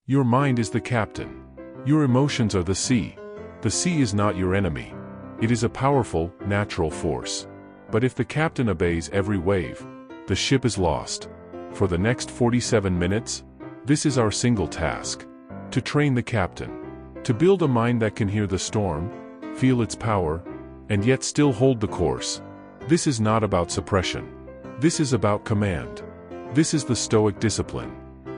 Your mind is the captain. Your emotions are the sea. The sea is not your enemy. It is a powerful, natural force. But if the captain obeys every wave, the ship is lost. For the next 47 minutes, this is our single task. To train the captain. To build a mind that can hear the storm, feel its power, and yet still hold the course. This is not about suppression. This is about command. This is the Stoic discipline,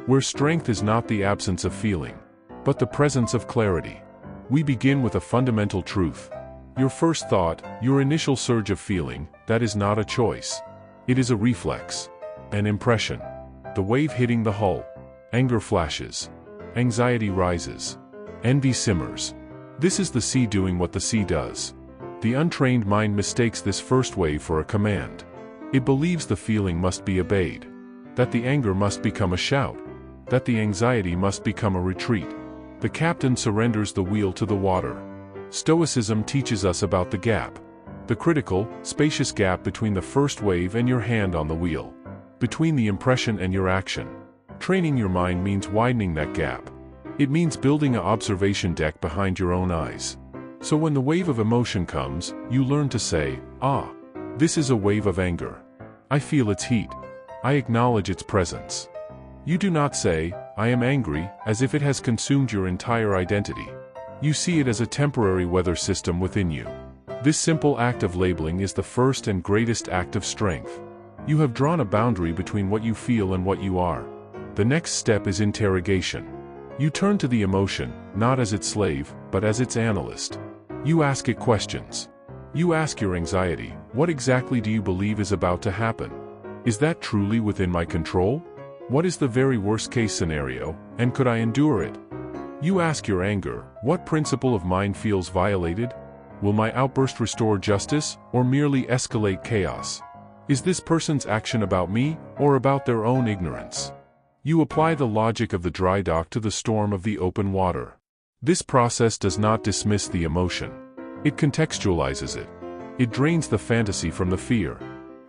where strength is not the absence of feeling, but the presence of clarity. We begin with a fundamental truth. Your first thought, your initial surge of feeling, that is not a choice. It is a reflex, an impression. The wave hitting the hull. Anger flashes. Anxiety rises. Envy simmers. This is the sea doing what the sea does. The untrained mind mistakes this first wave for a command. It believes the feeling must be obeyed, that the anger must become a shout, that the anxiety must become a retreat. The captain surrenders the wheel to the water. Stoicism teaches us about the gap. The critical, spacious gap between the first wave and your hand on the wheel. Between the impression and your action. Training your mind means widening that gap. It means building an observation deck behind your own eyes. So when the wave of emotion comes, you learn to say, "Ah, this is a wave of anger. I feel its heat. I acknowledge its presence." You do not say, "I am angry," as if it has consumed your entire identity. You see it as a temporary weather system within you. This simple act of labeling is the first and greatest act of strength. You have drawn a boundary between what you feel and what you are. The next step is interrogation. You turn to the emotion, not as its slave, but as its analyst. You ask it questions. You ask your anxiety, "What exactly do you believe is about to happen? Is that truly within my control? What is the very worst-case scenario, and could I endure it?" You ask your anger, "What principle of mine feels violated? Will my outburst restore justice, or merely escalate chaos? Is this person's action about me, or about their own ignorance?" You apply the logic of the dry dock to the storm of the open water. This process does not dismiss the emotion. It contextualizes it. It drains the fantasy from the fear.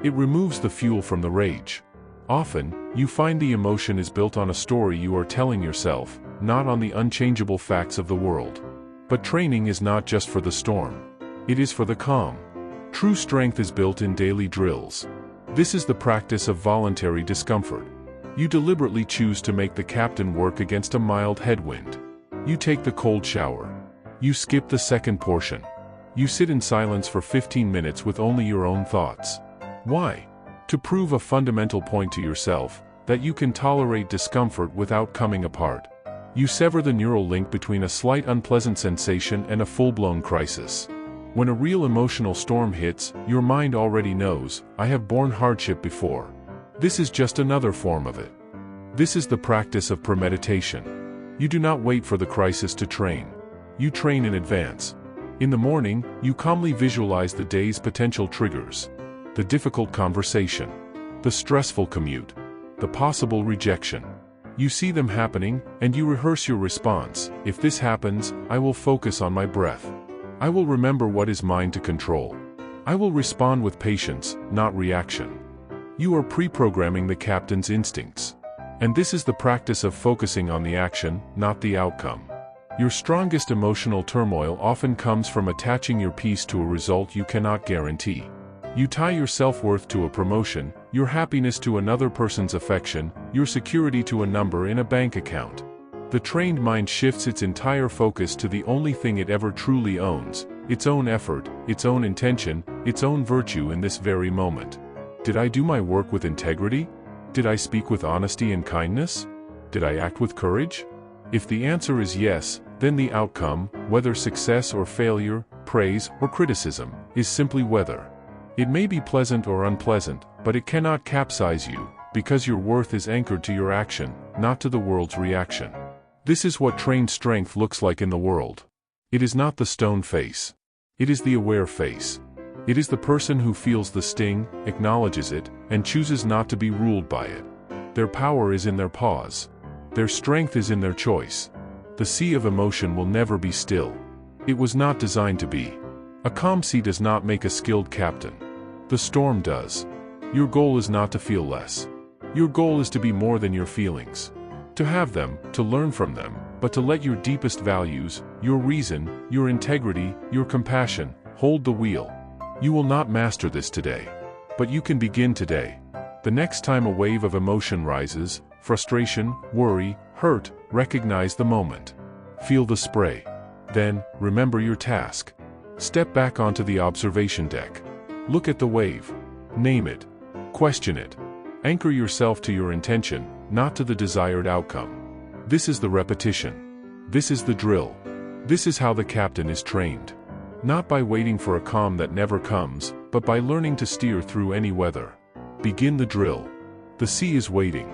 It removes the fuel from the rage. Often, you find the emotion is built on a story you are telling yourself, not on the unchangeable facts of the world. But training is not just for the storm. It is for the calm. True strength is built in daily drills. This is the practice of voluntary discomfort. You deliberately choose to make the captain work against a mild headwind. You take the cold shower. You skip the second portion. You sit in silence for 15 minutes with only your own thoughts. Why? To prove a fundamental point to yourself, that you can tolerate discomfort without coming apart. You sever the neural link between a slight unpleasant sensation and a full-blown crisis. When a real emotional storm hits, your mind already knows, "I have borne hardship before. This is just another form of it." This is the practice of premeditation. You do not wait for the crisis to train. You train in advance. In the morning, you calmly visualize the day's potential triggers. The difficult conversation. The stressful commute. The possible rejection. You see them happening, and you rehearse your response. "If this happens, I will focus on my breath. I will remember what is mine to control. I will respond with patience, not reaction." You are pre-programming the captain's instincts. And this is the practice of focusing on the action, not the outcome. Your strongest emotional turmoil often comes from attaching your peace to a result you cannot guarantee. You tie your self-worth to a promotion, your happiness to another person's affection, your security to a number in a bank account. The trained mind shifts its entire focus to the only thing it ever truly owns, its own effort, its own intention, its own virtue in this very moment. Did I do my work with integrity? Did I speak with honesty and kindness? Did I act with courage? If the answer is yes, then the outcome, whether success or failure, praise or criticism, is simply weather. It may be pleasant or unpleasant, but it cannot capsize you, because your worth is anchored to your action, not to the world's reaction. This is what trained strength looks like in the world. It is not the stone face. It is the aware face. It is the person who feels the sting, acknowledges it, and chooses not to be ruled by it. Their power is in their pause. Their strength is in their choice. The sea of emotion will never be still. It was not designed to be. A calm sea does not make a skilled captain. The storm does. Your goal is not to feel less. Your goal is to be more than your feelings. To have them, to learn from them, but to let your deepest values, your reason, your integrity, your compassion, hold the wheel. You will not master this today. But you can begin today. The next time a wave of emotion rises, frustration, worry, hurt, recognize the moment. Feel the spray. Then, remember your task. Step back onto the observation deck. Look at the wave. Name it. Question it. Anchor yourself to your intention, not to the desired outcome. This is the repetition. This is the drill. This is how the captain is trained. Not by waiting for a calm that never comes, but by learning to steer through any weather. Begin the drill. The sea is waiting.